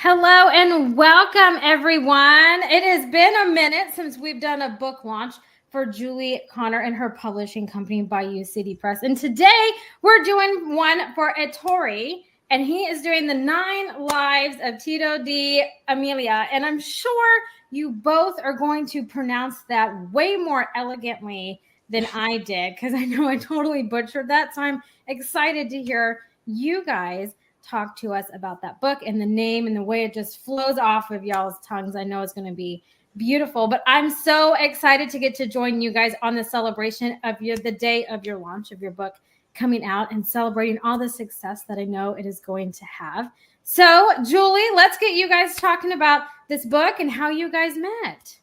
Hello and welcome, everyone. It has been a minute since we've done a book launch for Julie Conor and her publishing company, BAYOU City Press. And today we're doing one for Ettore, and he is doing the 9 Lives of Tito di Emilia. And I'm sure you both are going to pronounce that way more elegantly than I did, because I know I totally butchered that. So I'm excited to hear you guys talk to us about that book and the name and the way it just flows off of y'all's tongues. I know it's going to be beautiful, but I'm so excited to get to join you guys on the celebration of the day of your launch of your book coming out and celebrating all the success that I know it is going to have. So, Julie, let's get you guys talking about this book and how you guys met.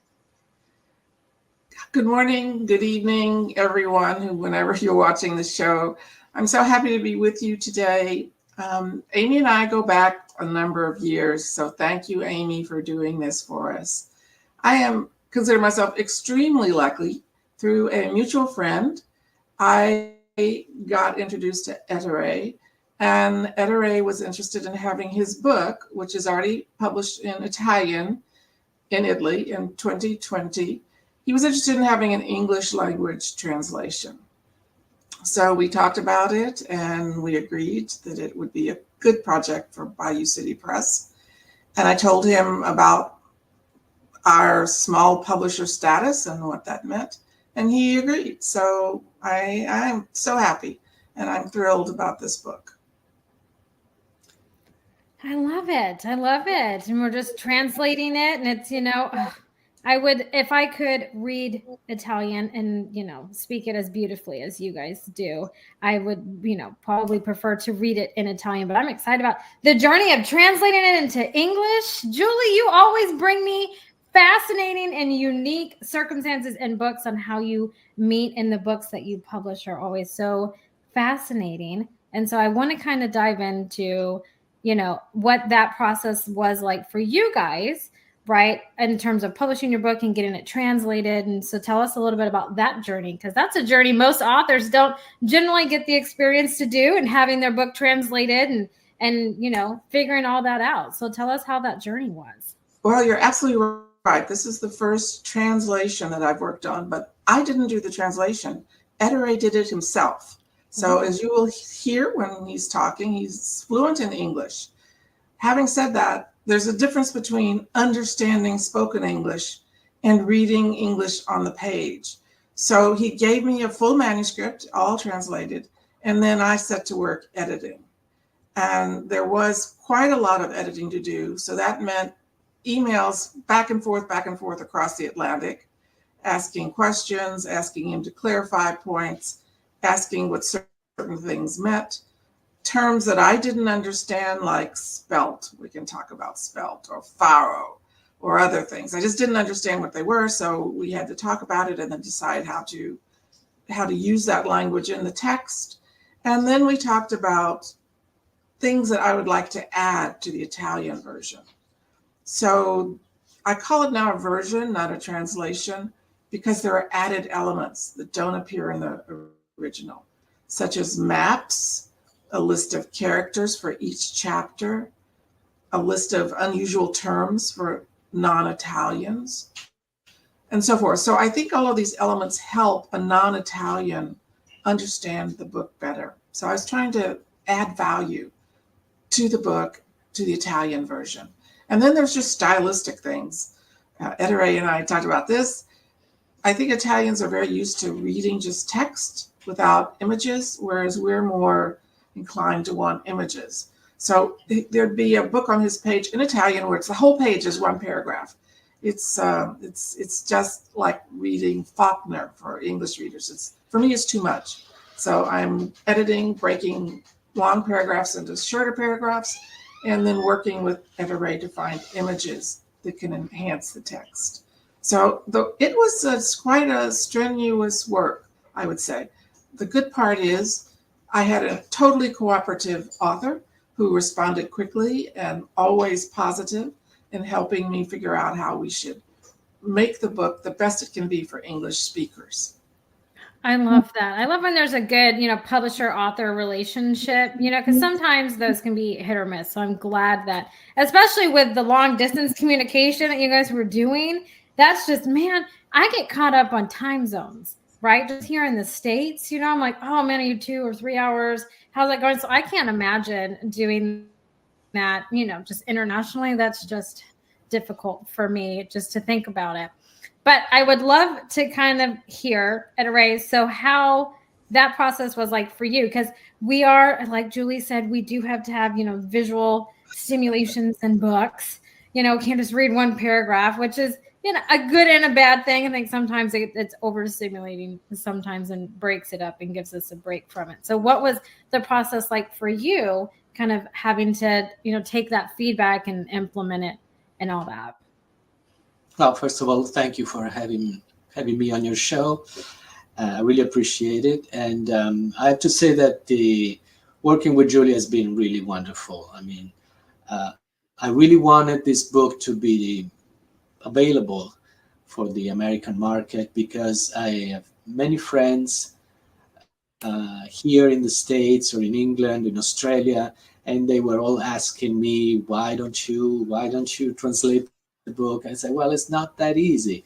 Good morning, good evening, everyone, whenever you're watching the show. I'm so happy to be with you today. Aimee and I go back a number of years, so thank you, Aimee, for doing this for us. I consider myself extremely lucky. Through a mutual friend, I got introduced to Ettore, and Ettore was interested in having his book, which is already published in Italian in Italy in 2020. He was interested in having an English language translation. So we talked about it and we agreed that it would be a good project for BAYOU City Press. And I told him about our small publisher status and what that meant. And he agreed. So I'm so happy and I'm thrilled about this book. I love it. I love it. And we're just translating it. And it's, I would, if I could read Italian and, speak it as beautifully as you guys do, I would, probably prefer to read it in Italian. But I'm excited about the journey of translating it into English. Julie, you always bring me fascinating and unique circumstances and books on how you meet, and the books that you publish are always so fascinating. And so I want to kind of dive into, what that process was like for you guys, right, in terms of publishing your book and getting it translated. And so tell us a little bit about that journey, because that's a journey most authors don't generally get the experience to do, and having their book translated and figuring all that out. So tell us how that journey was. Well, you're absolutely right. This is the first translation that I've worked on, but I didn't do the translation. Ettore did it himself. So as you will hear when he's talking, he's fluent in English. Having said that, there's a difference between understanding spoken English and reading English on the page. So he gave me a full manuscript, all translated, and then I set to work editing. And there was quite a lot of editing to do. So that meant emails back and forth across the Atlantic, asking questions, asking him to clarify points, asking what certain things meant. Terms that I didn't understand, like spelt, we can talk about spelt, or faro, or other things. I just didn't understand what they were, so we had to talk about it and then decide how to use that language in the text. And then we talked about things that I would like to add to the Italian version. So I call it now a version, not a translation, because there are added elements that don't appear in the original, such as maps, a list of characters for each chapter, a list of unusual terms for non-Italians, and so forth. So I think all of these elements help a non-Italian understand the book better. So I was trying to add value to the book, to the Italian version. And then there's just stylistic things. Ettore and I talked about this. I think Italians are very used to reading just text without images, whereas we're more inclined to want images. So there'd be a book on his page in Italian where it's the whole page is one paragraph. It's just like reading Faulkner for English readers. For me, it's too much. So I'm editing, breaking long paragraphs into shorter paragraphs, and then working with Ettore to find images that can enhance the text. So it was quite a strenuous work, I would say. The good part is I had a totally cooperative author who responded quickly and always positive in helping me figure out how we should make the book the best it can be for English speakers. I love that. I love when there's a good, publisher-author relationship, because sometimes those can be hit or miss. So I'm glad that, especially with the long distance communication that you guys were doing, that's just, man, I get caught up on time zones, right? Just here in the States, I'm like, oh man, are you 2 or 3 hours? How's that going? So I can't imagine doing that, just internationally. That's just difficult for me just to think about it. But I would love to kind of hear at Aimee, so how that process was like for you, because we are, like Julie said, we do have to have, visual stimulations in books. Can't just read one paragraph, which is, a good and a bad thing. I think sometimes it's overstimulating sometimes and breaks it up and gives us a break from it. So what was the process like for you, kind of having to, take that feedback and implement it and all that? Well, first of all, thank you for having me on your show. I really appreciate it. And I have to say that the working with Julie has been really wonderful. I mean, I really wanted this book to be available for the American market because I have many friends here in the States or in England, in Australia, and they were all asking me, why don't you translate the book? I said, well, it's not that easy.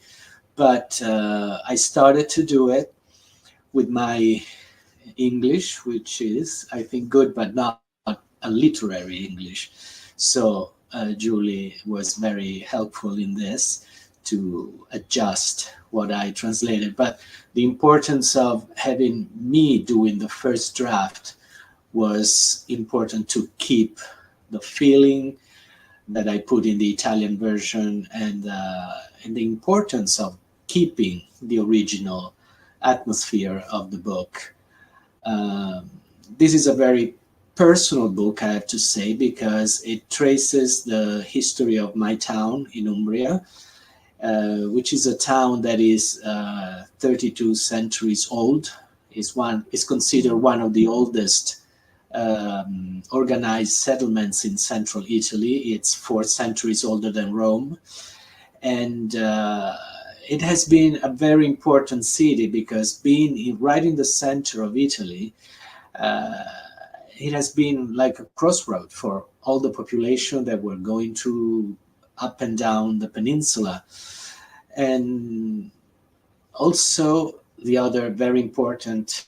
But I started to do it with my English, which is, I think, good, but not a literary English. So Julie was very helpful in this to adjust what I translated. But the importance of having me doing the first draft was important to keep the feeling that I put in the Italian version and the importance of keeping the original atmosphere of the book. This is a very personal book, I have to say, because it traces the history of my town in Umbria, which is a town that is 32 centuries old. Is considered one of the oldest organized settlements in central Italy. It's 4 centuries older than Rome. And it has been a very important city because being right in the center of Italy, it has been like a crossroad for all the population that were going through up and down the peninsula. And also the other very important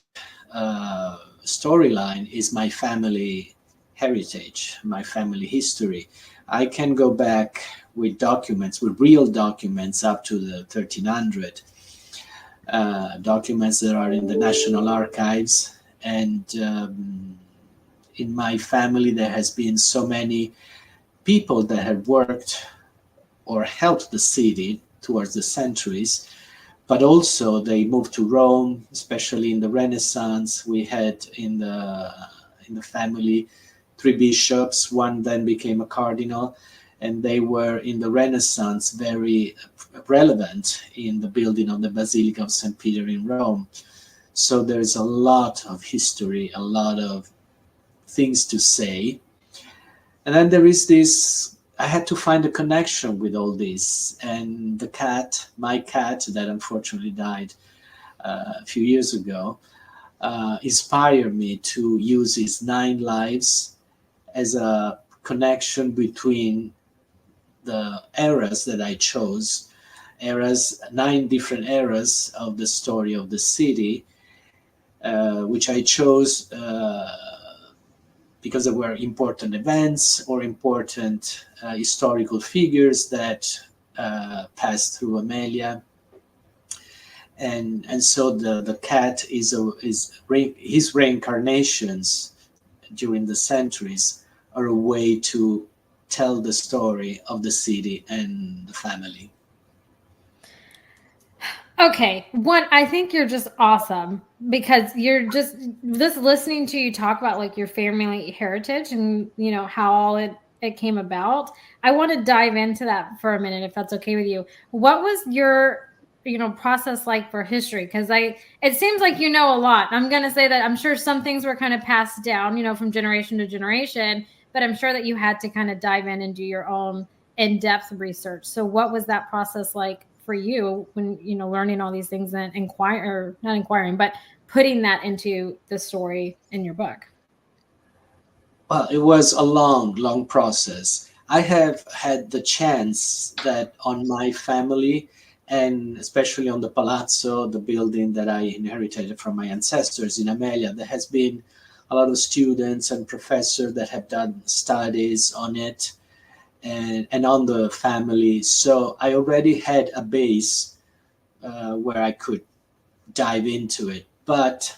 storyline is my family heritage, my family history. I can go back with documents, with real documents up to the 1300, documents that are in the National Archives. And in my family, there has been so many people that have worked or helped the city towards the centuries, but also they moved to Rome, especially in the Renaissance. We had in the family 3 bishops. One then became a cardinal, and they were in the Renaissance very relevant in the building of the Basilica of St. Peter in Rome. So there's a lot of history, a lot of things to say. And then there is this, I had to find a connection with all this. And the cat, my cat, that unfortunately died a few years ago, inspired me to use his 9 lives as a connection between the eras that I chose, 9 different eras of the story of the city, which I chose because there were important events or important historical figures that passed through Amelia. And so the cat is his reincarnations during the centuries are a way to tell the story of the city and the family. Okay, one, I think you're just awesome because you're just listening to you talk about like your family heritage and how all it came about. I want to dive into that for a minute, if that's okay with you. What was your process like for history? Because it seems like a lot. I'm going to say that I'm sure some things were kind of passed down, from generation to generation, but I'm sure that you had to kind of dive in and do your own in-depth research. So what was that process like for you when, you know, learning all these things and not inquiring, but putting that into the story in your book? Well, it was a long process. I have had the chance that on my family, and especially on the palazzo, the building that I inherited from my ancestors in Amelia, there has been a lot of students and professors that have done studies on it and on the family. So I already had a base where I could dive into it. But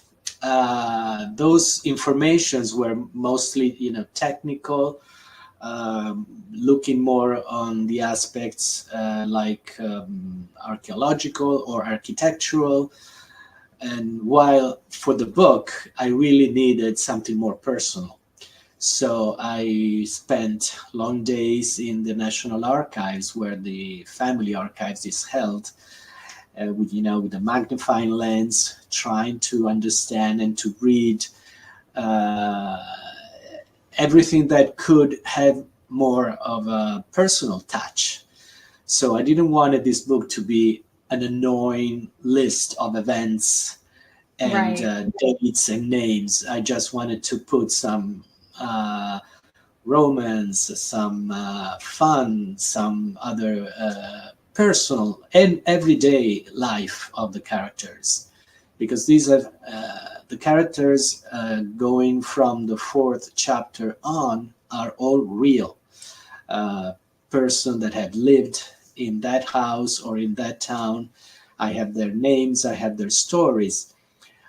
those informations were mostly, you know, technical, looking more on the aspects like archaeological or architectural. And while for the book, I really needed something more personal. So I spent long days in the National Archives, where the family archives is held, with, you know, with a magnifying lens, trying to understand and to read everything that could have more of a personal touch. So I didn't want this book to be an annoying list of events and dates and names. I just wanted to put some romance, some fun, some other personal and everyday life of the characters, because these are the characters going from the fourth chapter on are all real person that have lived in that house or in that town. I have their names, I have their stories.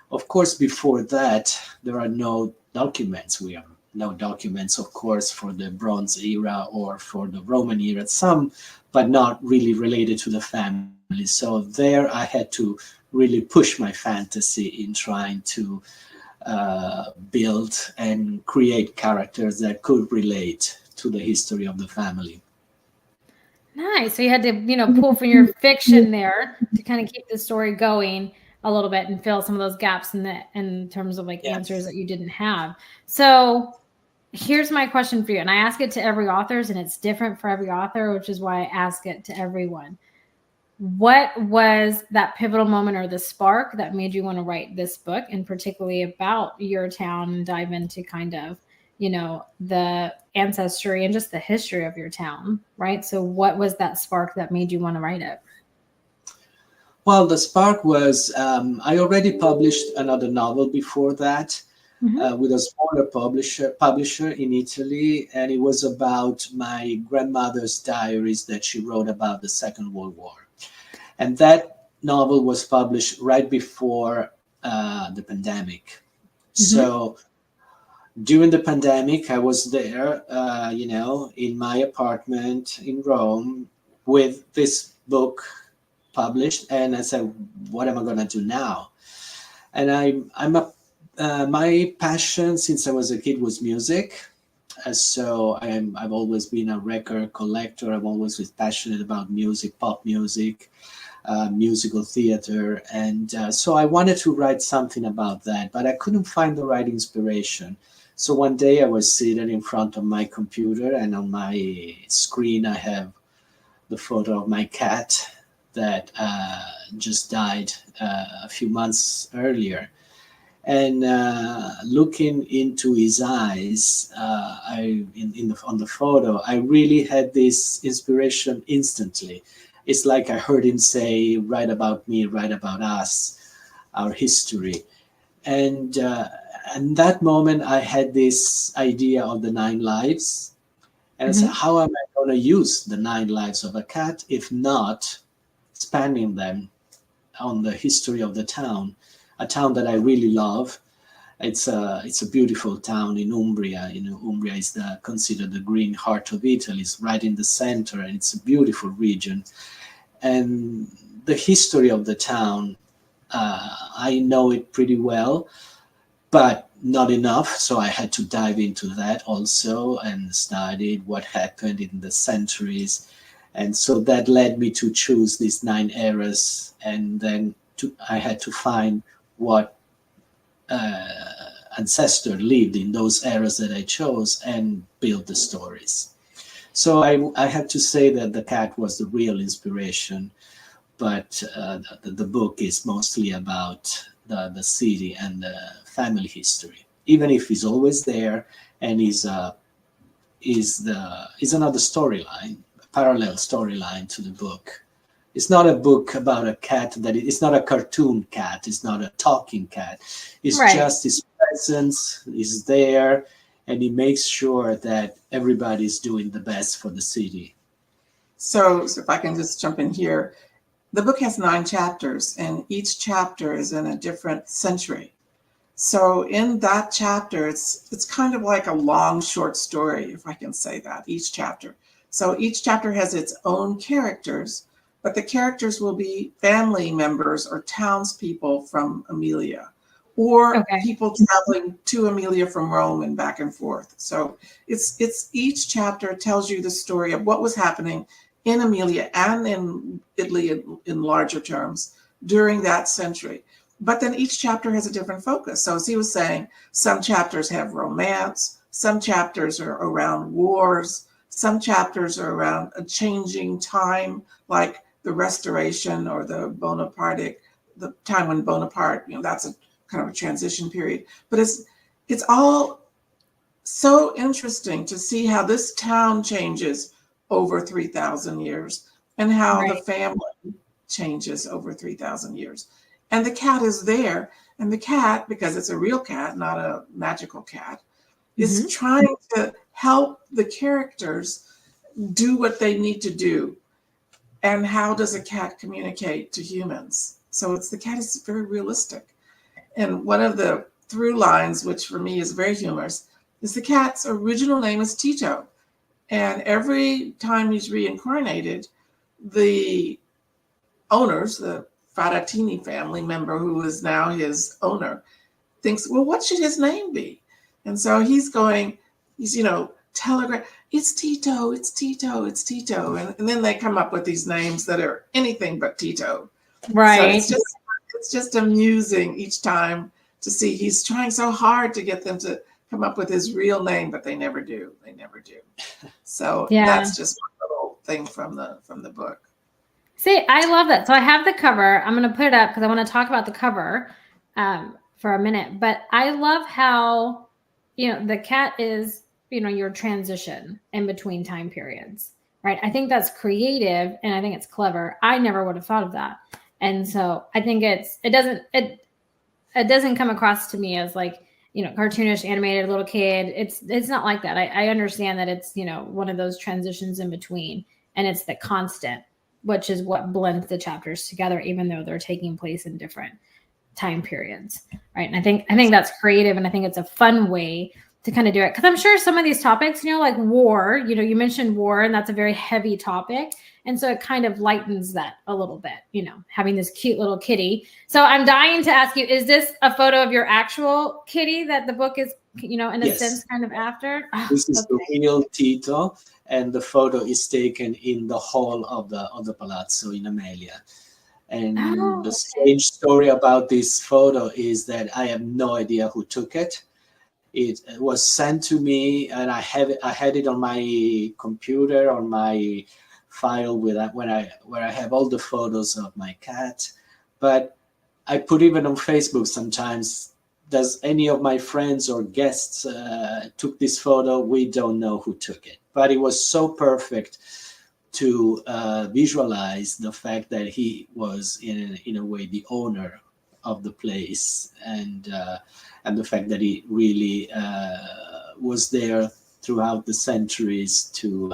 Of course, before that, there are no documents. We have no documents, of course, for the Bronze era or for the Roman era, some, but not really related to the family. So there I had to really push my fantasy in trying to build and create characters that could relate to the history of the family. Nice. So you had to, you know, pull from your fiction there to kind of keep the story going a little bit and fill some of those gaps in terms of like answers that you didn't have. So here's my question for you. And I ask it to every author, and it's different for every author, which is why I ask it to everyone. What was that pivotal moment or the spark that made you want to write this book, and particularly about your town, and dive into kind of, you know, the ancestry and just the history of your town, right? So what was that spark that made you want to write it? Well, the spark was I already published another novel before that with a smaller publisher in Italy, and it was about my grandmother's diaries that she wrote about the Second World War. And that novel was published right before the pandemic. So during the pandemic, I was there, you know, in my apartment in Rome with this book published, and I said, what am I going to do now? And my passion since I was a kid was music. So I've always been a record collector. I've always been passionate about music, pop music, musical theater. And so I wanted to write something about that, but I couldn't find the right inspiration. So one day I was sitting in front of my computer, and on my screen I have the photo of my cat that just died a few months earlier. And looking into his eyes, on the photo, I really had this inspiration instantly. It's like I heard him say, "Write about me, write about us, our history." And in that moment, I had this idea of the 9 lives. And I said, how am I going to use the 9 lives of a cat if not spanning them on the history of the town, a town that I really love. It's a beautiful town in Umbria. You know, Umbria is considered the green heart of Italy. It's right in the center, and it's a beautiful region. And the history of the town, I know it pretty well, but not enough. So I had to dive into that also and studied what happened in the centuries. And so that led me to choose these 9 eras, and then I had to find what ancestor lived in those eras that I chose and build the stories. So I have to say that the cat was the real inspiration. but the book is mostly about the city and the family history. Even if he's always there and is another storyline, a parallel storyline to the book. It's not a book about a cat it's not a cartoon cat. It's not a talking cat. It's Right. just his presence is there, and he makes sure that everybody's doing the best for the city. So if I can just jump in here, the book has 9 chapters, and each chapter is in a different century. So in that chapter, it's kind of like a long short story, if I can say that, each chapter. So each chapter has its own characters, but the characters will be family members or townspeople from Amelia, or people traveling to Amelia from Rome and back and forth. So it's each chapter tells you the story of what was happening in Amelia and in Italy in larger terms during that century. But then each chapter has a different focus. So as he was saying, some chapters have romance, some chapters are around wars, some chapters are around a changing time, like the Restoration or the time when Bonaparte, that's a kind of a transition period. But it's all so interesting to see how this town changes over 3,000 years and how the family changes over 3,000 years. And the cat is there, and the cat, because it's a real cat, not a magical cat, is trying to help the characters do what they need to do. And how does a cat communicate to humans? So the cat is very realistic. And one of the through lines, which for me is very humorous, is the cat's original name is Tito. And every time he's reincarnated, the owners, the Farattini family member who is now his owner, thinks, well, what should his name be? And so he's telegraph, it's Tito, it's Tito, it's Tito. And then they come up with these names that are anything but Tito. Right. So it's just amusing each time to see he's trying so hard to get them to come up with his real name, but they never do. They never do. So that's just one little thing from the book. See, I love that. So I have the cover. I'm going to put it up because I want to talk about the cover for a minute. But I love how, the cat is, your transition in between time periods, right? I think that's creative and I think it's clever. I never would have thought of that. And so I think it doesn't come across to me as like, cartoonish, animated little kid. It's not like that. I understand that it's, one of those transitions in between, and it's the constant, which is what blends the chapters together, even though they're taking place in different time periods, right? And I think that's creative, and I think it's a fun way to kind of do it. Because I'm sure some of these topics, like war, you mentioned war, and that's a very heavy topic. And so it kind of lightens that a little bit, having this cute little kitty. So I'm dying to ask you, is this a photo of your actual kitty that the book is, in a sense, kind of after? This is the real Tito. And the photo is taken in the hall of the Palazzo in Amelia. And the strange story about this photo is that I have no idea who took it. It was sent to me, and I had it on my computer, on my file where I have all the photos of my cat. But I put even on Facebook sometimes, does any of my friends or guests took this photo? We don't know who took it. But it was so perfect to visualize the fact that he was in a way the owner of the place, and the fact that he really was there throughout the centuries to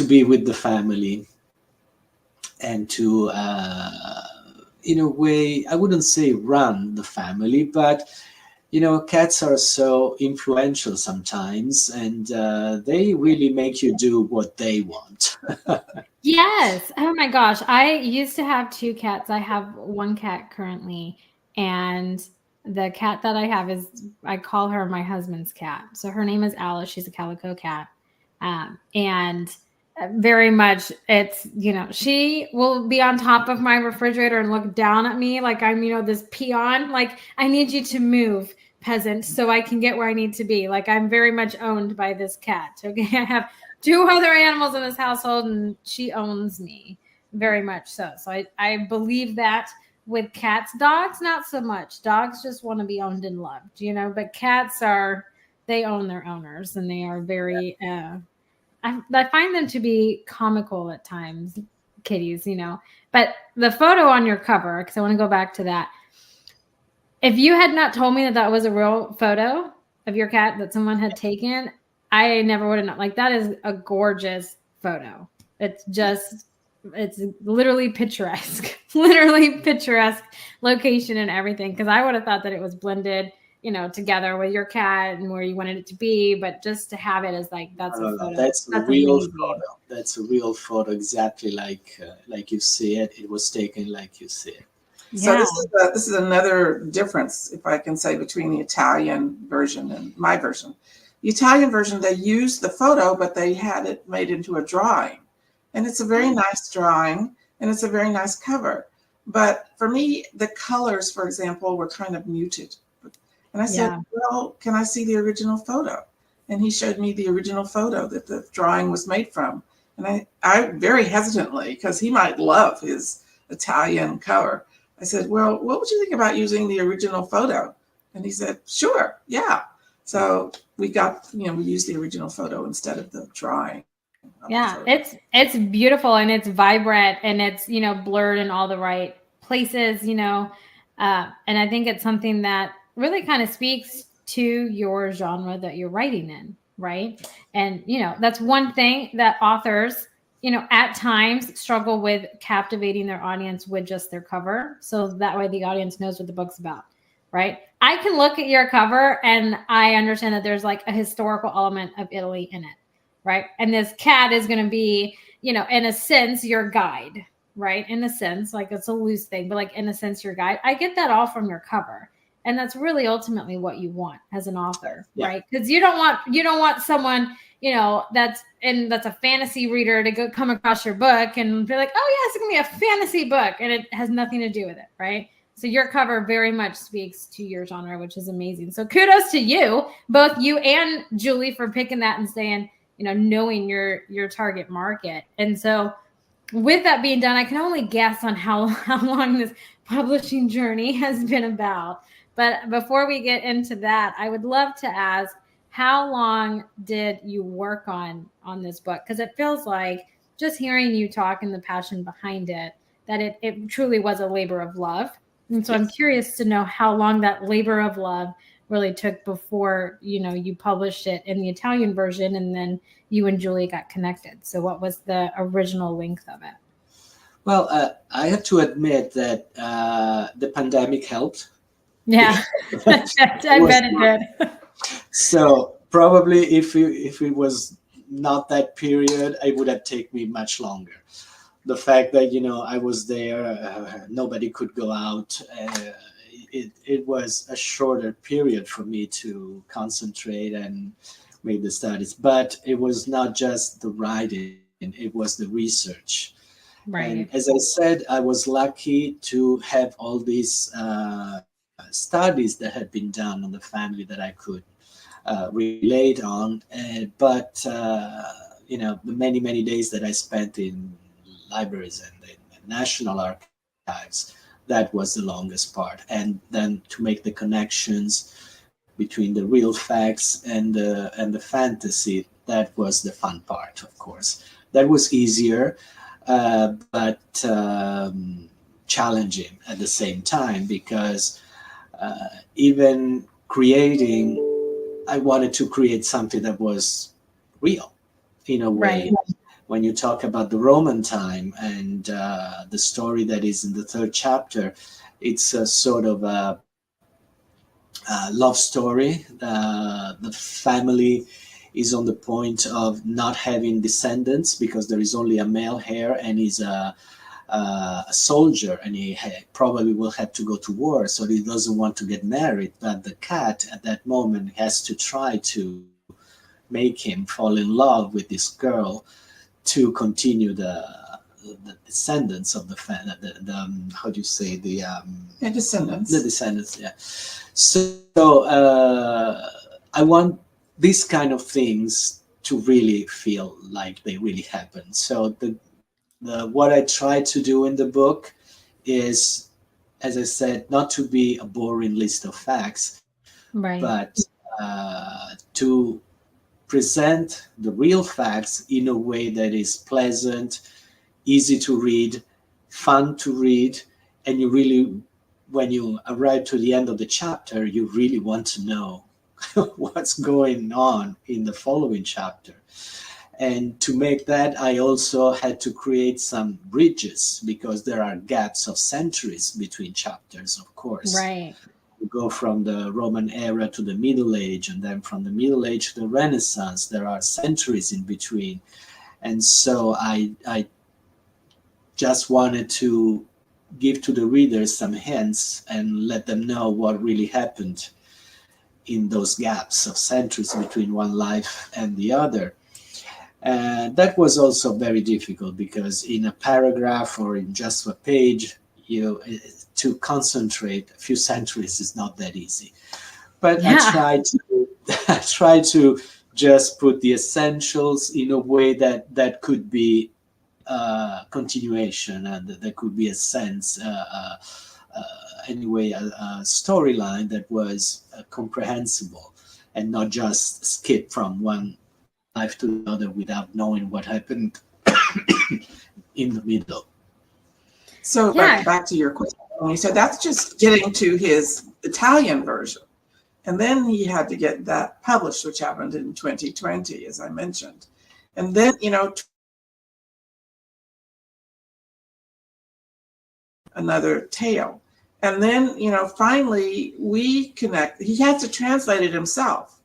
be with the family, and to in a way, I wouldn't say run the family, but cats are so influential sometimes, and they really make you do what they want. Yes. Oh my gosh. I used to have 2 cats. I have 1 cat currently, and the cat that I have I call her my husband's cat. So her name is Alice. She's a calico cat. And very much it's, she will be on top of my refrigerator and look down at me like I'm, this peon, like I need you to move, peasant, so I can get where I need to be. Like I'm very much owned by this cat. Okay. I have 2 other animals in this household, and she owns me. very much so. So I believe that with cats. Dogs, not so much. Dogs just want to be owned and loved, you know, but cats they own their owners, and they are very, I find them to be comical at times, kitties, you know. But the photo on your cover, because I want to go back to that. If you had not told me that that was a real photo of your cat that someone had taken, I never would have known. Like, that is a gorgeous photo. It's literally picturesque, literally picturesque location and everything. Because I would have thought that it was blended, you know, together with your cat and where you wanted it to be. But just to have it as like, that's a photo. That's a real amazing photo. That's a real photo, exactly like you see it. It was taken like you see it. So Yeah. this is another difference, if I can say, between the Italian version and my version. The Italian version, they used the photo, but they had it made into a drawing. And it's a very nice drawing, and it's a very nice cover. But for me, the colors, for example, were kind of muted. And I said, well, can I see the original photo? And he showed me the original photo that the drawing was made from. And I very hesitantly, because he might love his Italian cover, I said, well, what would you think about using the original photo? And he said, sure, yeah. So we used the original photo instead of the drawing. Yeah, it's beautiful, and it's vibrant, and it's, you know, blurred in all the right places, you know. And I think it's something that really kind of speaks to your genre that you're writing in, right? And, you know, that's one thing that authors, you know, at times struggle with captivating their audience with just their cover. So that way the audience knows what the book's about, right? I can look at your cover and I understand that there's like a historical element of Italy in it, right? And this cat is going to be, you know, in a sense, your guide, right? In a sense, like it's a loose thing, but like in a sense, your guide. I get that all from your cover. And that's really ultimately what you want as an author, right? Because you don't want someone, you know, that's a fantasy reader to come across your book and be like, oh yeah, it's gonna be a fantasy book, and it has nothing to do with it, right? So your cover very much speaks to your genre, which is amazing. So kudos to you, both you and Julie, for picking that and saying, you know, knowing your target market. And so with that being done, I can only guess on how long this publishing journey has been about. But before we get into that, I would love to ask, how long did you work on this book? Because it feels like, just hearing you talk and the passion behind it, that it truly was a labor of love. And so I'm curious to know how long that labor of love really took before, you know, you published it in the Italian version, and then you and Julie got connected. So what was the original length of it? Well, I have to admit that the pandemic helped. Yeah, I bet it did. So probably if it was not that period, it would have taken me much longer. The fact that, you know, I was there, nobody could go out. It was a shorter period for me to concentrate and make the studies. But it was not just the writing, it was the research. Right. And as I said, I was lucky to have all these studies that had been done on the family that I could relate on. But you know, the many days that I spent in libraries and in national archives, that was the longest part. And then to make the connections between the real facts and the fantasy, that was the fun part, of course. That was easier, but challenging at the same time, because even creating, I wanted to create something that was real in a way. Right. When you talk about the Roman time and the story that is in the third chapter, it's a sort of a love story. The family is on the point of not having descendants because there is only a male heir, and he's a soldier, and he probably will have to go to war, so he doesn't want to get married. But the cat at that moment has to try to make him fall in love with this girl to continue the descendants of the family. How do you say the descendants? The descendants, yeah. So I want these kind of things to really feel like they really happen. So what I try to do in the book is, as I said, not to be a boring list of facts, Right. but to present the real facts in a way that is pleasant, easy to read, fun to read, and you really, when you arrive to the end of the chapter, you really want to know what's going on in the following chapter. And to make that, I also had to create some bridges, because there are gaps of centuries between chapters, of course. Right. You go from the Roman era to the Middle Age, and then from the Middle Age to the Renaissance. There are centuries in between. And so I just wanted to give to the readers some hints and let them know what really happened in those gaps of centuries between one life and the other. And that was also very difficult, because in a paragraph or in just a page, to concentrate a few centuries is not that easy. But Yeah. I try to just put the essentials in a way that could be continuation, and there could be a sense, anyway, a storyline that was comprehensible, and not just skip from one life to the other without knowing what happened in the middle. So Yeah. back to your question. When you said that's just getting to his Italian version. And then he had to get that published, which happened in 2020, as I mentioned. And then, another tale. And then, finally we connect. He had to translate it himself.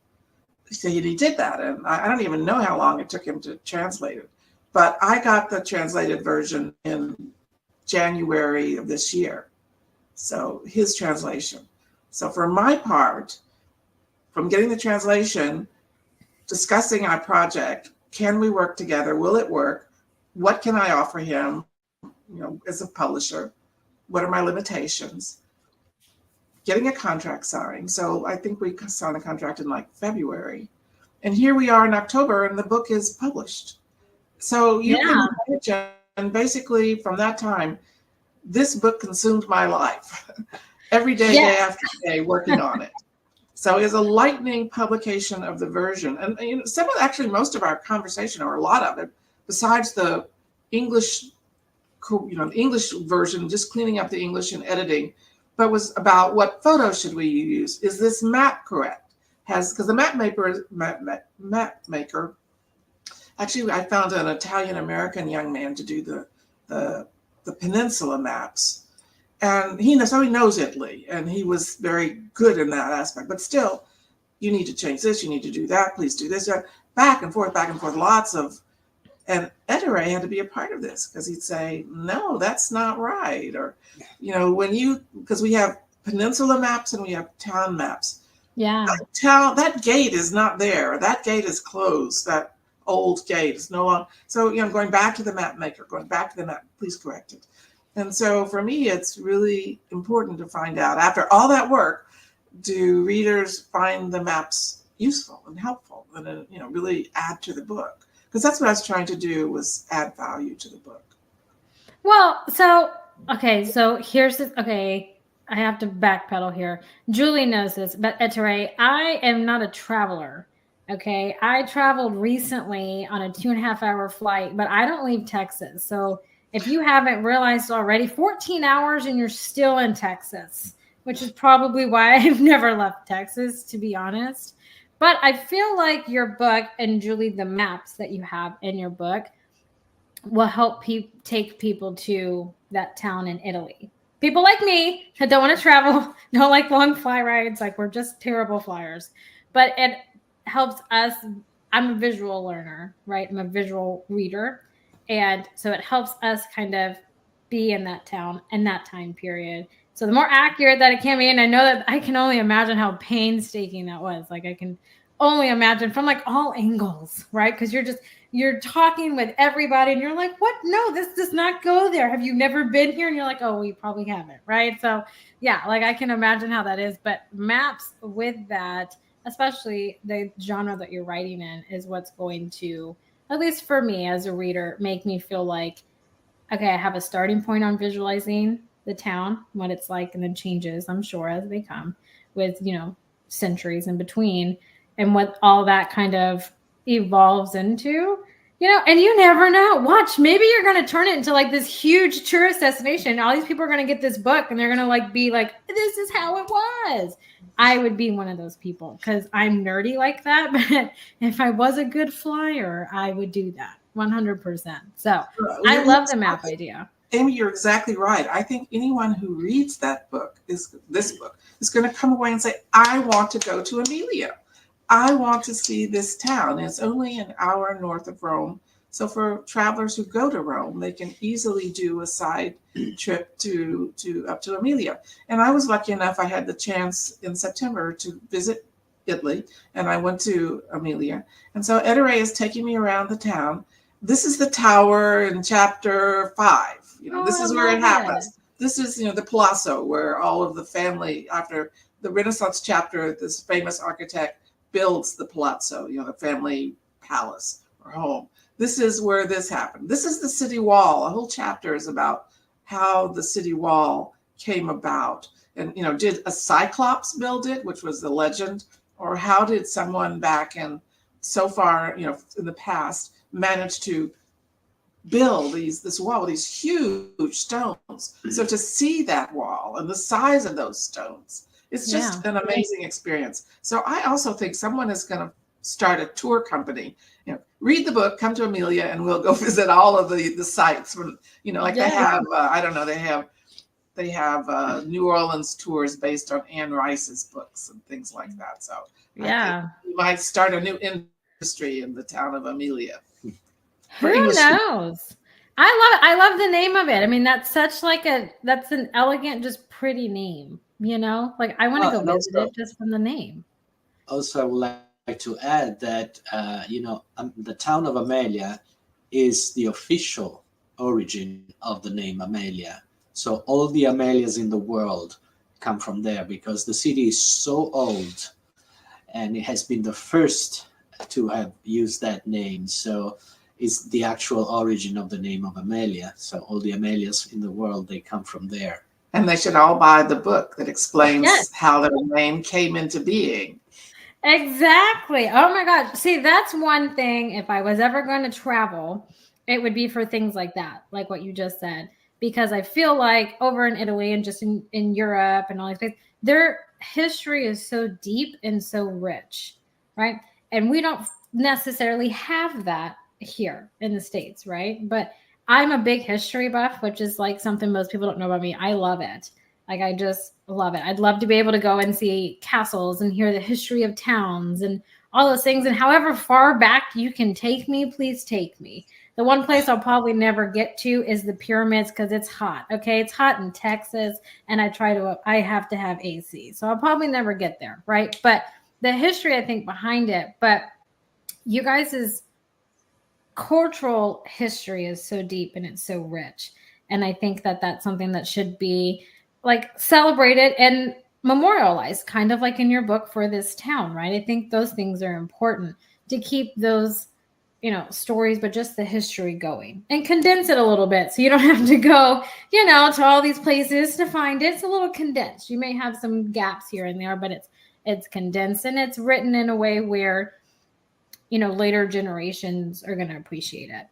So he did that. And I don't even know how long it took him to translate it. But I got the translated version in January of this year. So his translation. So for my part, from getting the translation, discussing our project, can we work together? Will it work? What can I offer him, as a publisher? What are my limitations? Getting a contract signed. So I think we signed a contract in like February. And here we are in October and the book is published. So you can imagine, basically from that time, this book consumed my life. Every day, day after day, working on it. So it's a lightning publication of the version. And most of our conversation, or a lot of it, besides the English, English version, just cleaning up the English and editing, but was about what photos should we use? Is this map correct? Because the map maker, actually I found an Italian-American young man to do the peninsula maps. And he knows Italy, and he was very good in that aspect. But still, you need to change this, you need to do that, please do this. Back and forth, lots of, and Ettore had to be a part of this, because he'd say, no, that's not right. Or, because we have peninsula maps and we have town maps. Yeah. That gate is not there. That gate is closed. That old gate is no longer. So, going back to the map maker, please correct it. And so for me, it's really important to find out, after all that work, do readers find the maps useful and helpful, and really add to the book? Because that's what I was trying to do, was add value to the book. Well, so here's the, I have to backpedal here. Julie knows this, but Ettore, I am not a traveler. Okay, I traveled recently on a 2.5-hour flight, but I don't leave Texas. So if you haven't realized already, 14 hours and you're still in Texas, which is probably why I've never left Texas, to be honest. But I feel like your book, and Julie, the maps that you have in your book, will help take people to that town in Italy. People like me that don't want to travel, don't like long fly rides, like we're just terrible flyers. But it helps us. I'm a visual learner, right? I'm a visual reader. And so it helps us kind of be in that town in that time period. So the more accurate that it can be, and I know that I can only imagine how painstaking that was. Like I can only imagine from like all angles, right? Because you're talking with everybody and you're like, what? No, this does not go there. Have you never been here? And you're like, oh, we probably haven't, right? So yeah, like I can imagine how that is. But maps with that, especially the genre that you're writing in, is what's going to, at least for me as a reader, make me feel like okay, I have a starting point on visualizing the town, what it's like, and then changes, I'm sure, as they come with, centuries in between and what all that kind of evolves into, and you never know. Watch, maybe you're going to turn it into like this huge tourist destination. All these people are going to get this book and they're going to like be like, this is how it was. I would be one of those people because I'm nerdy like that. But if I was a good flyer, I would do that 100%. So I love the map idea. Aimee, you're exactly right. I think anyone who reads that book, this book, is going to come away and say, I want to go to Amelia. I want to see this town. It's only an hour north of Rome. So for travelers who go to Rome, they can easily do a side trip to up to Amelia. And I was lucky enough, I had the chance in September to visit Italy, and I went to Amelia. And so Ettore is taking me around the town. This is the tower in chapter 5. This is where it happens. This is, the Palazzo, where all of the family, after the Renaissance chapter, this famous architect builds the Palazzo, the family palace or home. This is where this happened. This is the city wall. A whole chapter is about how the city wall came about. And, did a Cyclops build it, which was the legend, or how did someone back in so far, in the past, manage to build this wall, these huge stones. So to see that wall and the size of those stones, it's just an amazing experience. So I also think someone is going to start a tour company. Read the book, come to Amelia, and we'll go visit all of the sites. From they have I don't know, they have New Orleans tours based on Anne Rice's books and things like that. So I think we might start a new industry in the town of Amelia. Who knows? I love the name of it. I mean, that's such that's an elegant, just pretty name, like I want to go visit it just from the name. Also, I would like to add that, the town of Amelia is the official origin of the name Amelia. So all the Amelias in the world come from there because the city is so old and it has been the first to have used that name. So is the actual origin of the name of Amelia. So all the Amelias in the world, they come from there. And they should all buy the book that explains how their name came into being. Exactly. Oh my God. See, that's one thing. If I was ever going to travel, it would be for things like that, like what you just said, because I feel like over in Italy and just in Europe and all these places, their history is so deep and so rich, right? And we don't necessarily have that here in the States, right? But I'm a big history buff, which is like something most people don't know about me. I love it. Like, I just love it. I'd love to be able to go and see castles and hear the history of towns and all those things. And however far back you can take me, please take me. The one place I'll probably never get to is the pyramids because it's hot. Okay. It's hot in Texas and I have to have AC. So I'll probably never get there. Right. But the history, I think, behind it, but you guys' cultural history is so deep and it's so rich. And I think that that's something that should be like celebrated and memorialized, kind of like in your book for this town, right? I think those things are important to keep those, stories, but just the history going and condense it a little bit. So you don't have to go, to all these places to find it. It's a little condensed. You may have some gaps here and there, but it's condensed and it's written in a way where later generations are going to appreciate it,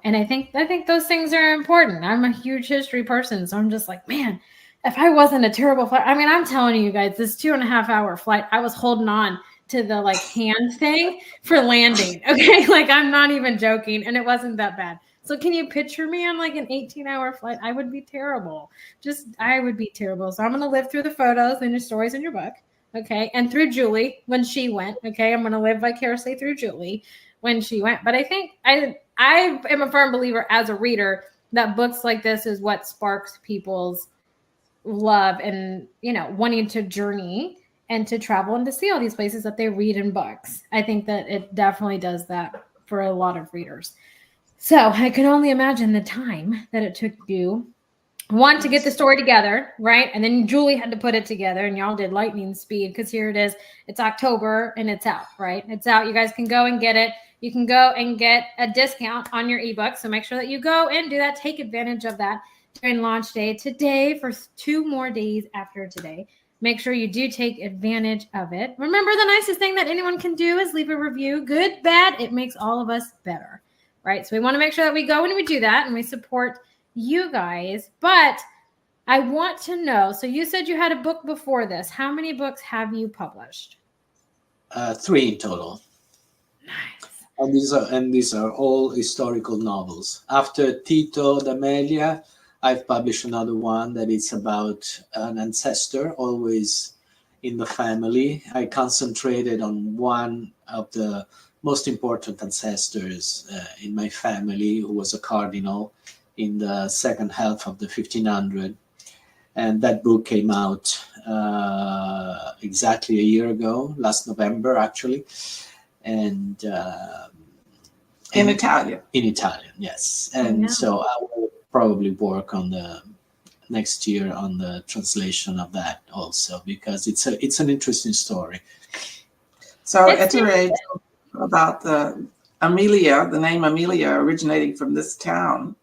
and I think those things are important. I'm a huge history person. So I'm just like, man, if I wasn't a terrible flight, I mean, I'm telling you guys, this 2.5 hour flight, I was holding on to the hand thing for landing. Okay. Like, I'm not even joking. And it wasn't that bad. So can you picture me on like an 18-hour flight? I would be terrible. I would be terrible. So I'm going to live through the photos and the stories in your book. Okay. And through Julie when she went. Okay. I'm going to live vicariously through Julie when she went. But I think I am a firm believer as a reader that books like this is what sparks people's love and, wanting to journey and to travel and to see all these places that they read in books. I think that it definitely does that for a lot of readers. So I can only imagine the time that it took you to get the story together, right? And then Julie had to put it together and y'all did lightning speed because here it is. It's October and it's out, right? It's out. You guys can go and get it. you can go and get a discount on your ebook. So make sure that you go and do that. Take advantage of that during launch day today for 2 more days after today. Make sure you do take advantage of it. Remember, the nicest thing that anyone can do is leave a review. Good, bad, it makes all of us better, right? So we want to make sure that we go and we do that and we support you guys. But I want to know, so you said you had a book before this. How many books have you published? 3 in total. Nice. And these are all historical novels. After Tito and Amelia, I've published another one that is about an ancestor, always in the family. I concentrated on one of the most important ancestors in my family, who was a cardinal in the second half of the 1500s. And that book came out exactly a year ago, last November, actually. And in Italian. In Italian, yes. And so I will probably work on the next year on the translation of that also, because it's an interesting story. So iterate about the name Amelia originating from this town.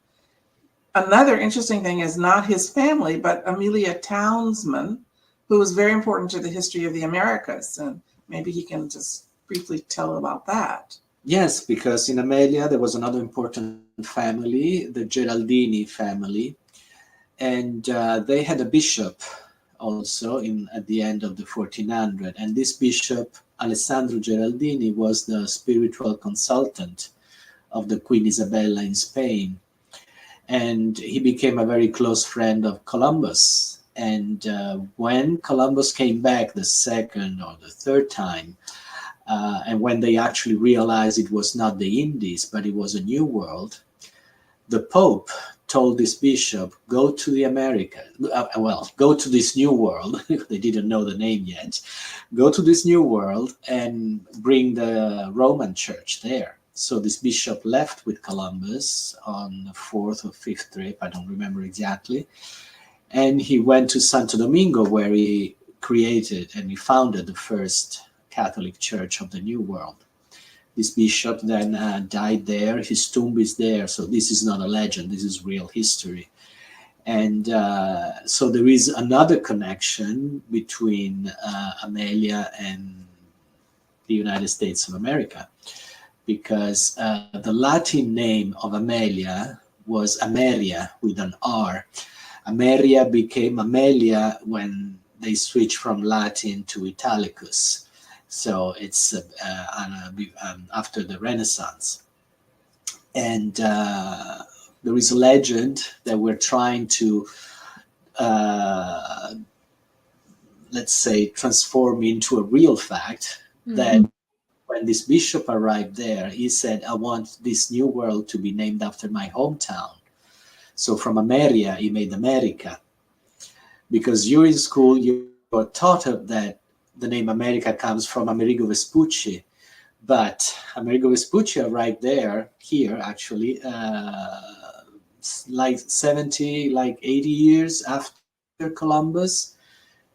Another interesting thing is not his family, but Amelia Townsman, who was very important to the history of the Americas. And maybe he can just briefly tell about that. Yes, because in Amelia, there was another important family, the Geraldini family. And they had a bishop also at the end of the 1400s. And this bishop, Alessandro Geraldini, was the spiritual consultant of the Queen Isabella in Spain. And he became a very close friend of Columbus. And when Columbus came back the second or the third time, and when they actually realized it was not the Indies, but it was a new world, the Pope told this bishop, go to the Americas, go to this new world. They didn't know the name yet. Go to this new world and bring the Roman Church there. So this bishop left with Columbus on the 4th or 5th trip, I don't remember exactly. And he went to Santo Domingo, where he created and he founded the first Catholic Church of the New World. This bishop then died there. His tomb is there. So this is not a legend. This is real history. And so there is another connection between Amelia and the United States of America, because the Latin name of Amelia was Ameria with an R. Ameria became Amelia when they switched from Latin to Italicus. So it's after the Renaissance. And there is a legend that we're trying to, let's say, transform into a real fact, that when this bishop arrived there, he said, I want this new world to be named after my hometown. So from Ameria, he made America. Because you're in school, you are taught that the name America comes from Amerigo Vespucci. But Amerigo Vespucci arrived here actually, like 80 years after Columbus.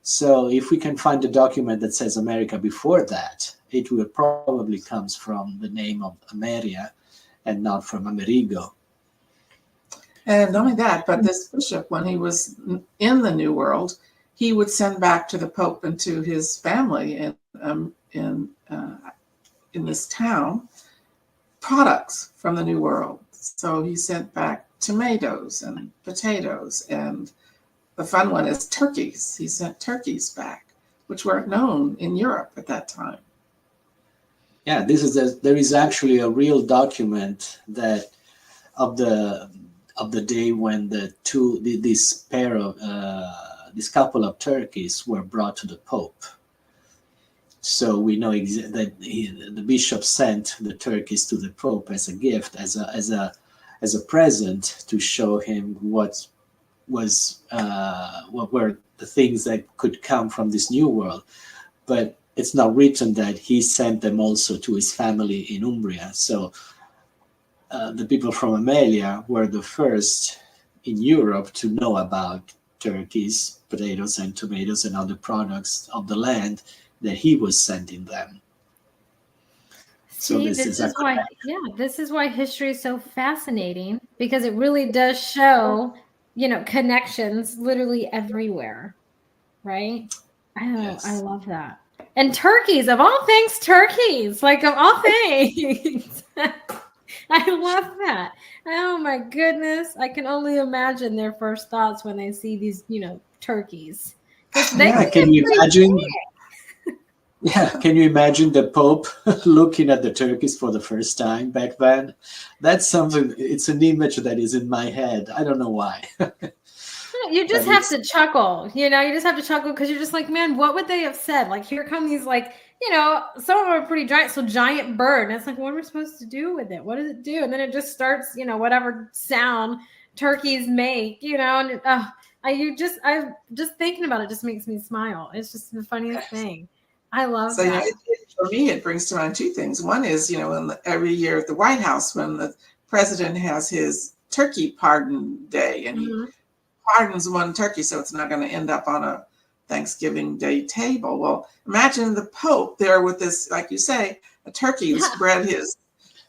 So if we can find a document that says America before that, it will probably comes from the name of Ameria and not from Amerigo. And not only that, but this bishop, when he was in the New World, he would send back to the Pope and to his family in this town products from the New World. So he sent back tomatoes and potatoes, and the fun one is turkeys. He sent turkeys back, which weren't known in Europe at that time. Yeah, there is actually a real document that of the day when this couple of turkeys were brought to the Pope. So we know that the bishop sent the turkeys to the Pope as a gift, as a present, to show him what were the things that could come from this new world. But it's not written that he sent them also to his family in Umbria. So the people from Amelia were the first in Europe to know about turkeys, potatoes, and tomatoes and other products of the land that he was sending them. So See, this this is a is why, yeah, this is why history is so fascinating, because it really does show, connections literally everywhere, right? Oh, I yes. love that. And turkeys, of all things, turkeys, like of all things. I love that. Oh my goodness. I can only imagine their first thoughts when they see these, turkeys. Because they Yeah, can can get you pretty imagine? big. Yeah, can you imagine the Pope looking at the turkeys for the first time back then? That's something. It's an image that is in my head. I don't know why, You just but have it's to chuckle, you just have to chuckle because you're just like, man, what would they have said? Like, here come these, like, some of them are pretty giant. So, giant bird. And it's like, what are we supposed to do with it? What does it do? And then it just starts, whatever sound turkeys make, and just thinking about it just makes me smile. It's just the funniest thing. I love So, that. for me, it brings to mind two things. One is, every year at the White House, when the president has his turkey pardon day, and he Mhm. pardons one turkey, so it's not going to end up on a Thanksgiving Day table. Well, imagine the Pope there with this, like you say, a turkey who Yeah. spread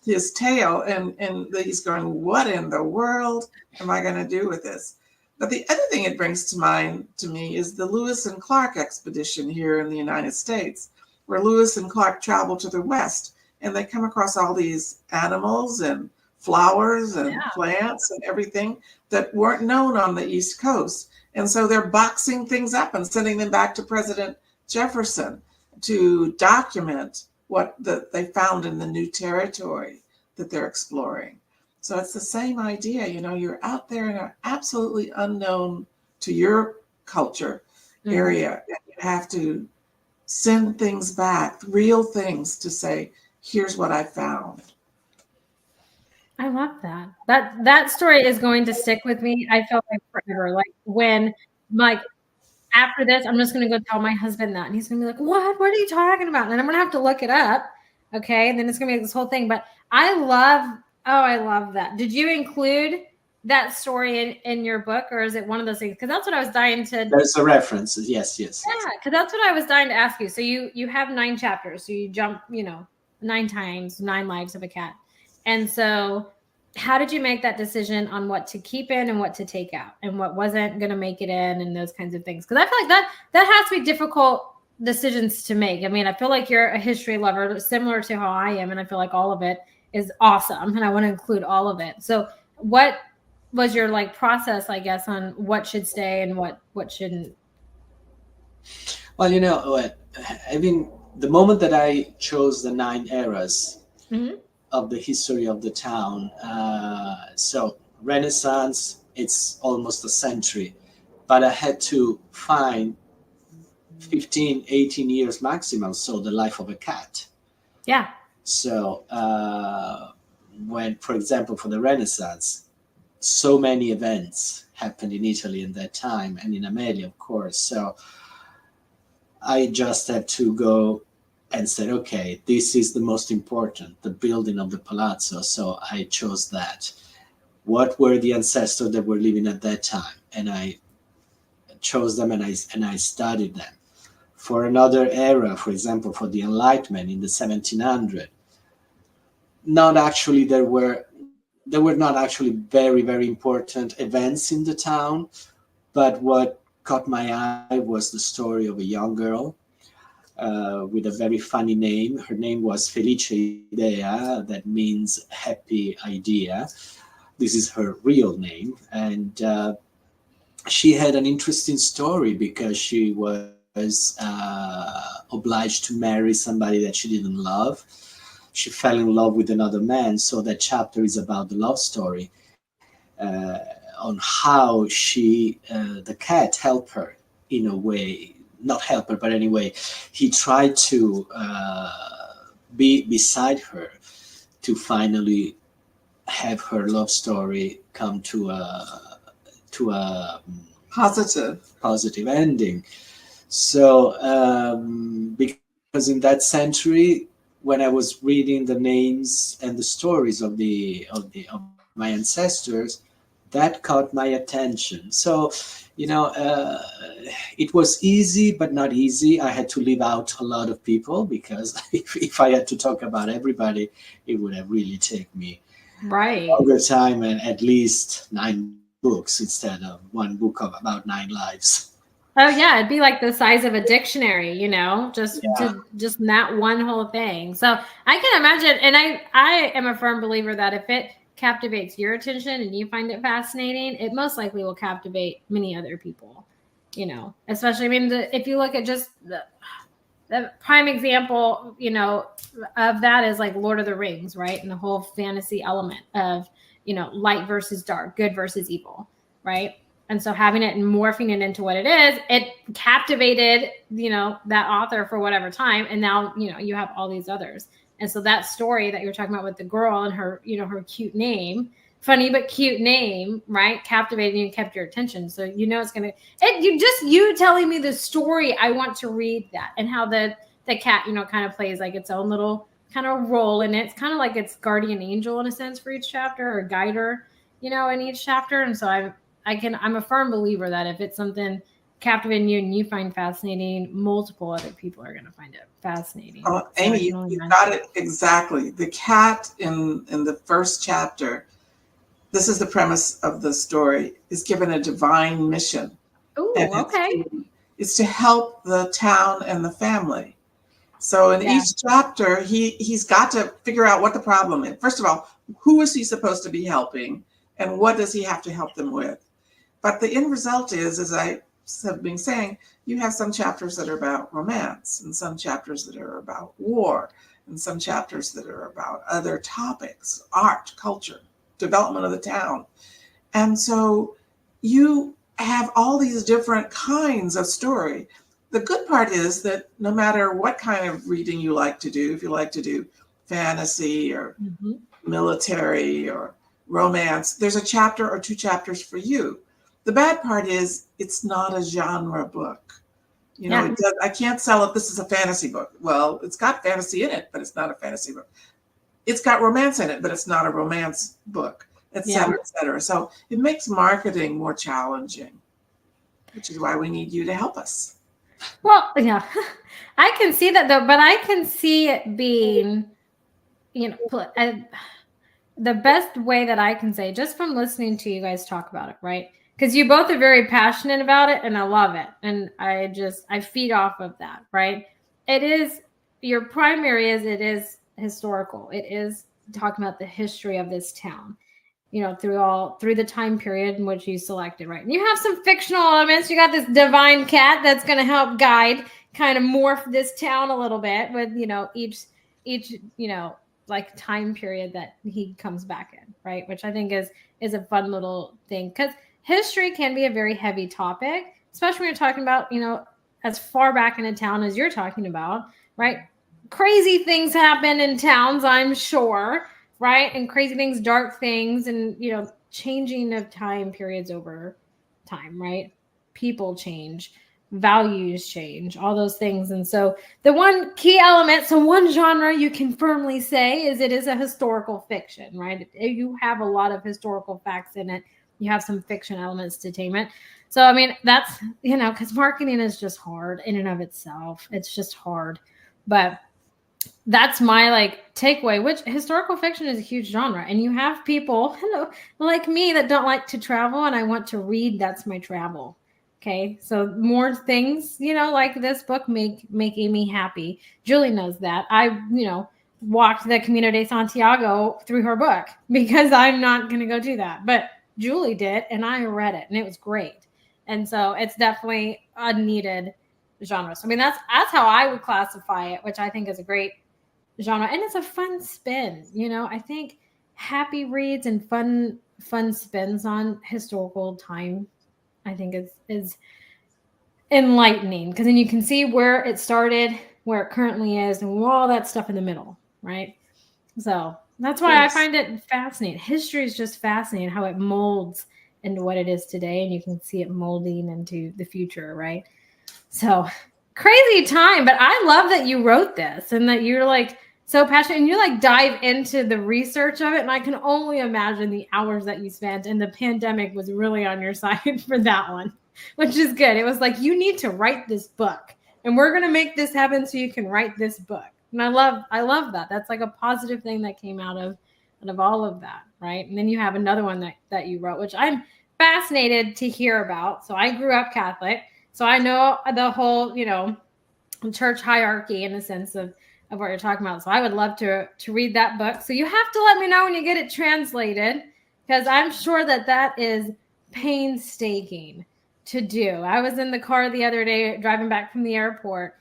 his tail, and he's going, what in the world am I going to do with this? But the other thing it brings to mind to me is the Lewis and Clark expedition here in the United States, where Lewis and Clark travel to the West, and they come across all these animals and flowers and plants and everything that weren't known on the East Coast. And so they're boxing things up and sending them back to President Jefferson to document what they found in the new territory that they're exploring. So it's the same idea, you're out there in an absolutely unknown to your culture area, and you have to send things back, real things, to say, here's what I found. I love that. That story is going to stick with me. I felt like forever. Like when, like, after this, I'm just gonna go tell my husband that, and he's gonna be like, "What? What are you talking about?" And I'm gonna have to look it up, okay? And then it's gonna be this whole thing. But I love that. Did you include that story in your book, or is it one of those things? Because that's what I was dying to. there's a reference. Yes, yes. Yeah, because that's what I was dying to ask you. So you have 9 chapters. So you jump, 9 times, 9 lives of a cat. And so how did you make that decision on what to keep in and what to take out and what wasn't going to make it in and those kinds of things? Because I feel like that has to be difficult decisions to make. I mean, I feel like you're a history lover, similar to how I am, and I feel like all of it is awesome, and I want to include all of it. So what was your process, I guess, on what should stay and what shouldn't? Well, you know what? I mean, the moment that I chose the 9 eras Mm-hmm. of the history of the town, so Renaissance, it's almost a century, but I had to find 15, 18 years maximum, so the life of a cat. Yeah. So when, for example, for the Renaissance, so many events happened in Italy in that time, and in Amelia, of course. So I just had to go and said, okay, this is the most important, the building of the palazzo. So I chose that. What were the ancestors that were living at that time? And I chose them, and I studied them. For another era, for example, for the Enlightenment in the 1700s, not actually there were not actually very, very important events in the town, but what caught my eye was the story of a young girl with a very funny name. Her name was Felice Idea, that means happy idea. This is her real name. And she had an interesting story because she was obliged to marry somebody that she didn't love. She fell in love with another man. So that chapter is about the love story, on how the cat helped her in a way, not help her, but anyway, he tried to be beside her to finally have her love story come to a positive ending. So because in that century, when I was reading the names and the stories of my ancestors, that caught my attention. So, it was easy, but not easy. I had to leave out a lot of people because if I had to talk about everybody, it would have really taken me Right. longer time and at least 9 books instead of one book of about 9 lives. Oh yeah, it'd be like the size of a dictionary, just Yeah. just that one whole thing. So I can imagine, and I am a firm believer that if it captivates your attention and you find it fascinating, it most likely will captivate many other people. Especially, I mean, if you look at just the prime example, of that is like Lord of the Rings, right? And the whole fantasy element of, light versus dark, good versus evil, right? And so having it and morphing it into what it is, it captivated, that author for whatever time. And now, you have all these others. And so that story that you're talking about with the girl and her, her cute name, funny but cute name, right? Captivating you and kept your attention. So it's gonna. You telling me the story. I want to read that, and how the cat, kind of plays like its own little kind of role in it. It's kind of like its guardian angel in a sense for each chapter, or guider, in each chapter. And so I'm a firm believer that if it's something captivating you and you find fascinating, multiple other people are going to find it fascinating. Oh, Aimee, you got it exactly. The cat in the first chapter, this is the premise of the story, is given a divine mission. Oh, okay. It's to help the town and the family. So in each chapter, he's got to figure out what the problem is. First of all, who is he supposed to be helping, and what does he have to help them with? But the end result is, as I have been saying, you have some chapters that are about romance, and some chapters that are about war, and some chapters that are about other topics, art, culture, development of the town. And so you have all these different kinds of story. The good part is that no matter what kind of reading you like to do, if you like to do fantasy or military or romance, there's a chapter or 2 chapters for you. The bad part is it's not a genre book. I can't sell it. This is a fantasy book. Well, it's got fantasy in it, but it's not a fantasy book. It's got romance in it, but it's not a romance book, et cetera, et cetera. So it makes marketing more challenging, which is why we need you to help us. Well, yeah, I can see that though, but I can see it being, the best way that I can say, just from listening to you guys talk about it, right? Because you both are very passionate about it, and I love it. And I feed off of that, right? Your primary it is historical. It is talking about the history of this town, through the time period in which you selected, right? And you have some fictional elements. You got this divine cat that's going to help guide, kind of morph this town a little bit with, each, like time period that he comes back in, right? Which I think is a fun little thing, because history can be a very heavy topic, especially when you're talking about, as far back in a town as you're talking about, right? Crazy things happen in towns, I'm sure, right? And crazy things, dark things, and, changing of time periods over time, right? People change, values change, all those things. And so the one key element, so one genre you can firmly say is it is a historical fiction, right? You have a lot of historical facts in it. You have some fiction elements to tame it. So, I mean, that's, because marketing is just hard in and of itself. It's just hard. But that's my takeaway, which historical fiction is a huge genre. And you have people like me that don't like to travel, and I want to read. That's my travel. Okay. So more things, like this book make Aimee happy. Julie knows that. I, walked the Camino de Santiago through her book because I'm not going to go do that. But Julie did, and I read it, and it was great. And so it's definitely a needed genre. So, I mean, that's how I would classify it, which I think is a great genre. And it's a fun spin. I think happy reads and fun spins on historical time, I think is enlightening, because then you can see where it started, where it currently is, and all that stuff in the middle, right? So that's why I find it fascinating. History is just fascinating, how it molds into what it is today, and you can see it molding into the future, right? So crazy time, but I love that you wrote this and that you're so passionate, and you like dive into the research of it. And I can only imagine the hours that you spent, and the pandemic was really on your side for that one, which is good. It was like, you need to write this book, and we're going to make this happen so you can write this book. And I love that. That's like a positive thing that came out of all of that. Right. And then you have another one that you wrote, which I'm fascinated to hear about. So I grew up Catholic, so I know the whole, church hierarchy in the sense of what you're talking about. So I would love to read that book. So you have to let me know when you get it translated, because I'm sure that is painstaking to do. I was in the car the other day driving back from the airport,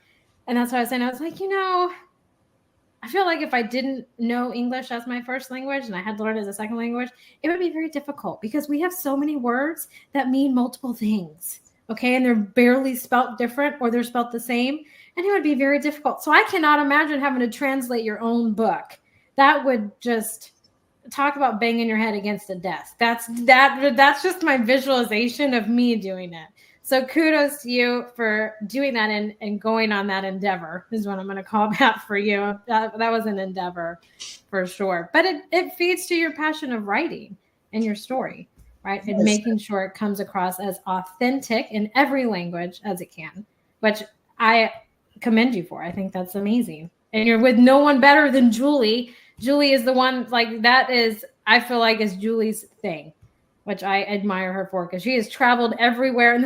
and that's what I was saying. I was like, I feel like if I didn't know English as my first language and I had to learn it as a second language, it would be very difficult, because we have so many words that mean multiple things. Okay. And they're barely spelt different, or they're spelt the same. And it would be very difficult. So I cannot imagine having to translate your own book. That would just talk about banging your head against a desk. That's just my visualization of me doing it. So kudos to you for doing that and going on that endeavor, is what I'm going to call that for you. That was an endeavor for sure. But it feeds to your passion of writing and your story, right? And making sure it comes across as authentic in every language as it can, which I commend you for. I think that's amazing. And you're with no one better than Julie. Julie is the one, like, that is, I feel like, is Julie's thing, which I admire her for, because she has traveled everywhere. And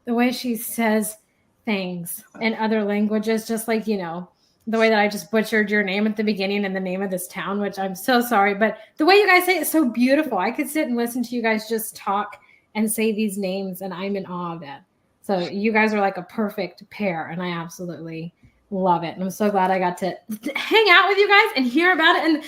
the way she says things in other languages, just like, the way that I just butchered your name at the beginning and the name of this town, which I'm so sorry, but the way you guys say it is so beautiful. I could sit and listen to you guys just talk and say these names, and I'm in awe of it. So you guys are like a perfect pair, and I absolutely love it. And I'm so glad I got to hang out with you guys and hear about it. And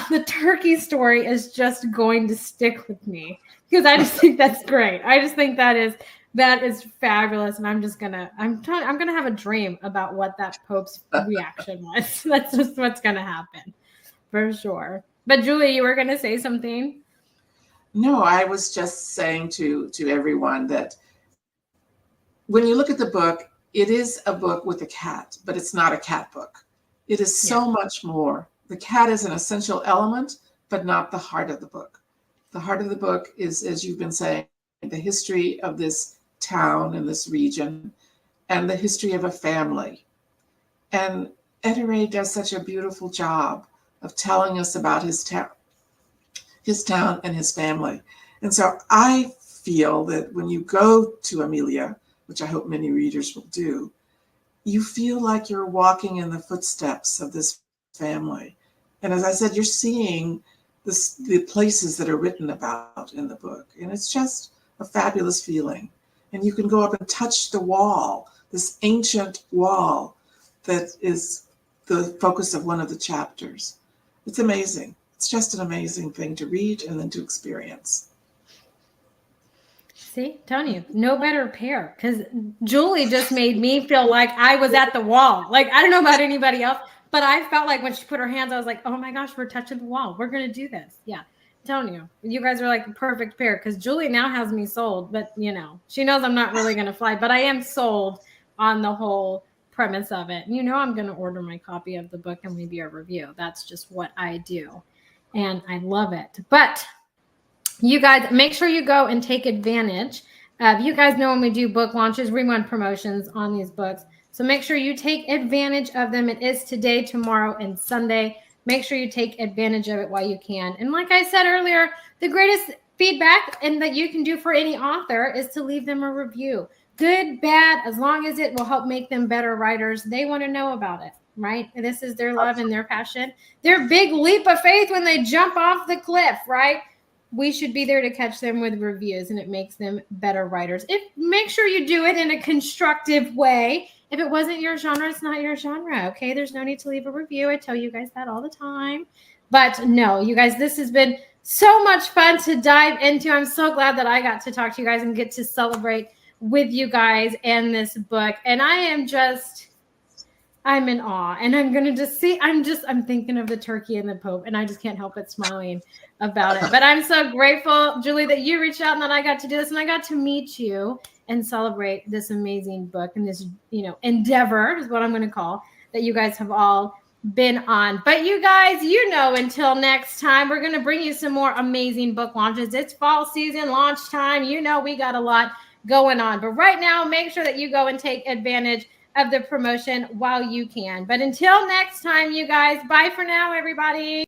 the turkey story is just going to stick with me, because I just think that's great. I just think that is fabulous. And I'm going to have a dream about what that Pope's reaction was. That's just what's going to happen for sure. But Julie, you were going to say something? No, I was just saying to everyone that when you look at the book, it is a book with a cat, but it's not a cat book. It is so much more. The cat is an essential element, but not the heart of the book. The heart of the book is, as you've been saying, the history of this town and this region, and the history of a family. And Aimee does such a beautiful job of telling us about his town and his family. And so I feel that when you go to Amelia, which I hope many readers will do, you feel like you're walking in the footsteps of this family. And as I said, you're seeing the places that are written about in the book. And it's just a fabulous feeling. And you can go up and touch the wall, this ancient wall that is the focus of one of the chapters. It's amazing. It's just an amazing thing to read and then to experience. See, Tony, no better pair, because Julie just made me feel like I was at the wall. Like, I don't know about anybody else, but I felt like when she put her hands, I was like, oh my gosh, we're touching the wall. We're going to do this. Yeah. I'm telling you guys are like a perfect pair, because Julie now has me sold, but she knows I'm not really going to fly, but I am sold on the whole premise of it. And I'm going to order my copy of the book and leave you a review. That's just what I do. And I love it. But you guys, make sure you go and take advantage of, you guys know when we do book launches, we run promotions on these books. So make sure you take advantage of them. It is today, tomorrow, and Sunday. Make sure you take advantage of it while you can. And like I said earlier, the greatest feedback and that you can do for any author is to leave them a review. Good, bad, as long as it will help make them better writers. They want to know about it, right? This is their love and their passion. Their big leap of faith when they jump off the cliff, right? We should be there to catch them with reviews, and it makes them better writers. Make sure you do it in a constructive way. If it wasn't your genre, it's not your genre, okay? There's no need to leave a review. I tell you guys that all the time. But no, you guys, this has been so much fun to dive into. I'm so glad that I got to talk to you guys and get to celebrate with you guys and this book. And I'm in awe, and I'm going to just see, I'm thinking of the turkey and the Pope, and I just can't help but smiling about it. But I'm so grateful, Julie, that you reached out and that I got to do this, and I got to meet you and celebrate this amazing book and this, endeavor is what I'm going to call that you guys have all been on. But you guys, you know, until next time, we're going to bring you some more amazing book launches. It's fall season launch time. You know, we got a lot going on. But right now, make sure that you go and take advantage of the promotion while you can. But until next time, you guys, bye for now, everybody.